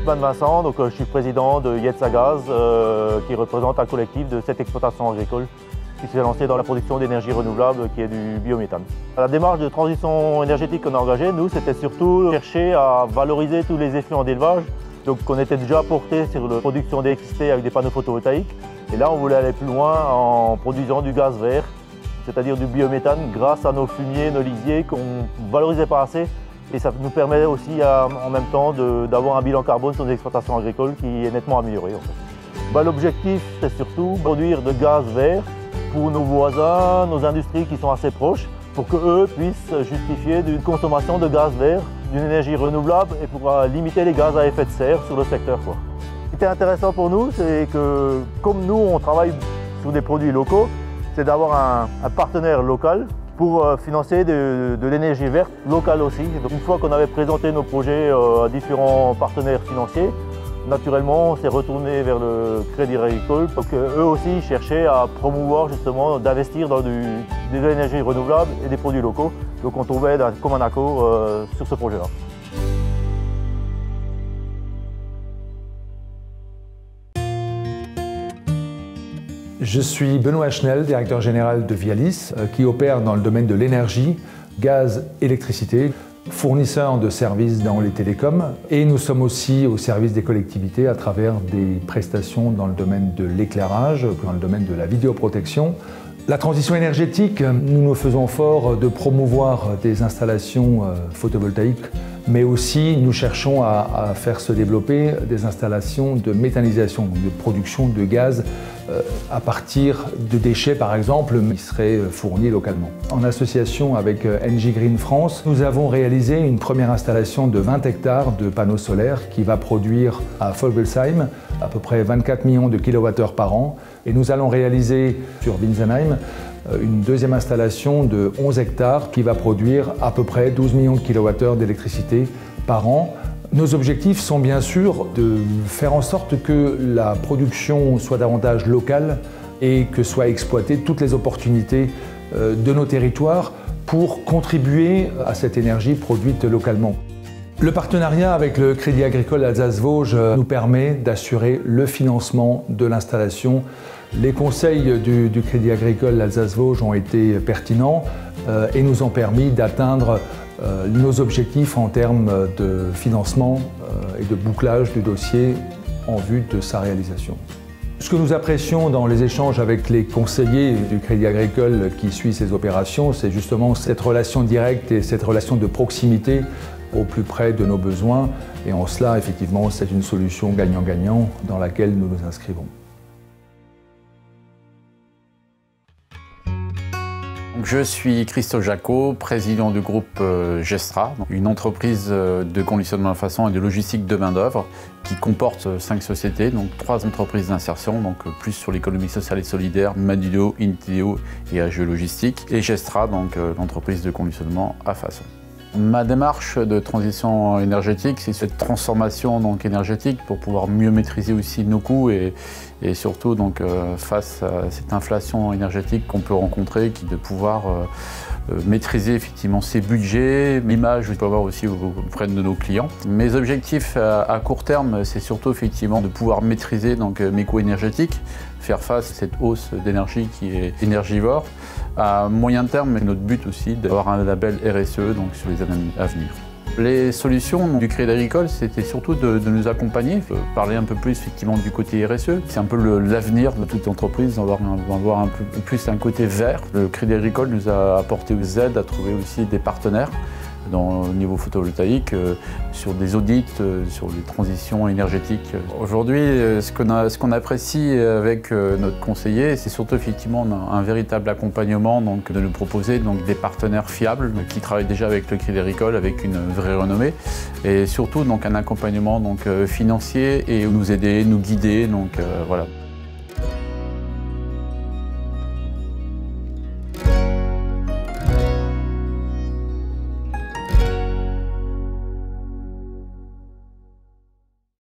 Goutman Vincent, je suis président de Yetsa Gaz, qui représente un collectif de 7 exploitations agricoles qui s'est lancé dans la production d'énergie renouvelable qui est du biométhane. La démarche de transition énergétique qu'on a engagée, nous, c'était surtout chercher à valoriser tous les effluents d'élevage. Donc on était déjà porté sur la production d'électricité avec des panneaux photovoltaïques. Et là, on voulait aller plus loin en produisant du gaz vert, c'est-à-dire du biométhane, grâce à nos fumiers, nos lisiers qu'on ne valorisait pas assez. Et ça nous permet aussi en même temps d'avoir un bilan carbone sur des exploitations agricoles qui est nettement amélioré. L'objectif, c'est surtout produire de gaz vert pour nos voisins, nos industries qui sont assez proches, pour qu'eux puissent justifier d'une consommation de gaz vert, d'une énergie renouvelable et pour limiter les gaz à effet de serre sur le secteur. Ce qui était intéressant pour nous, c'est que comme nous, on travaille sur des produits locaux, c'est d'avoir un partenaire local pour financer de l'énergie verte locale aussi. Donc, une fois qu'on avait présenté nos projets à différents partenaires financiers, naturellement, on s'est retourné vers le Crédit Agricole parce qu'eux aussi cherchaient à promouvoir justement d'investir dans des énergies renouvelables et des produits locaux. Donc on trouvait comme un accord sur ce projet-là. Je suis Benoît Schnell, directeur général de Vialis, qui opère dans le domaine de l'énergie, gaz, électricité, fournisseur de services dans les télécoms, et nous sommes aussi au service des collectivités à travers des prestations dans le domaine de l'éclairage, dans le domaine de la vidéoprotection. La transition énergétique, nous nous faisons fort de promouvoir des installations photovoltaïques, mais aussi nous cherchons à faire se développer des installations de méthanisation, donc de production de gaz à partir de déchets par exemple, qui seraient fournis localement. En association avec Engie Green France, nous avons réalisé une première installation de 20 hectares de panneaux solaires qui va produire à Vogelsheim à peu près 24 millions de kWh par an. Et nous allons réaliser sur Winsenheim une deuxième installation de 11 hectares qui va produire à peu près 12 millions de kWh d'électricité par an. Nos objectifs sont bien sûr de faire en sorte que la production soit davantage locale et que soient exploitées toutes les opportunités de nos territoires pour contribuer à cette énergie produite localement. Le partenariat avec le Crédit Agricole Alsace-Vosges nous permet d'assurer le financement de l'installation. Les conseils du Crédit Agricole Alsace-Vosges ont été pertinents et nous ont permis d'atteindre nos objectifs en termes de financement et de bouclage du dossier en vue de sa réalisation. Ce que nous apprécions dans les échanges avec les conseillers du Crédit Agricole qui suit ces opérations, c'est justement cette relation directe et cette relation de proximité au plus près de nos besoins. Et en cela, effectivement, c'est une solution gagnant-gagnant dans laquelle nous nous inscrivons. Je suis Christophe Jacot, président du groupe Gestra, une entreprise de conditionnement de façon et de logistique de main-d'œuvre qui comporte 5 sociétés, donc 3 entreprises d'insertion, donc plus sur l'économie sociale et solidaire, Madido, Intideo et AGE Logistique, et Gestra, donc l'entreprise de conditionnement à façon. Ma démarche de transition énergétique, c'est cette transformation énergétique pour pouvoir mieux maîtriser aussi nos coûts et surtout face à cette inflation énergétique qu'on peut rencontrer, de pouvoir maîtriser effectivement ses budgets, l'image qu'on peut avoir aussi auprès de nos clients. Mes objectifs à court terme, c'est surtout effectivement de pouvoir maîtriser mes coûts énergétiques, faire face à cette hausse d'énergie qui est énergivore. À moyen terme, notre but aussi d'avoir un label RSE sur les années à venir. Les solutions du Crédit Agricole, c'était surtout de nous accompagner, parler un peu plus effectivement du côté RSE. C'est un peu l'avenir de toute entreprise, d'avoir un peu plus un côté vert. Le Crédit Agricole nous a apporté aux aides à trouver aussi des partenaires au niveau photovoltaïque, sur des audits, sur les transitions énergétiques. Aujourd'hui, ce qu'on apprécie avec notre conseiller, c'est surtout effectivement un véritable accompagnement, de nous proposer des partenaires fiables qui travaillent déjà avec le Crédit Agricole avec une vraie renommée, et surtout un accompagnement financier et nous aider, nous guider. Voilà.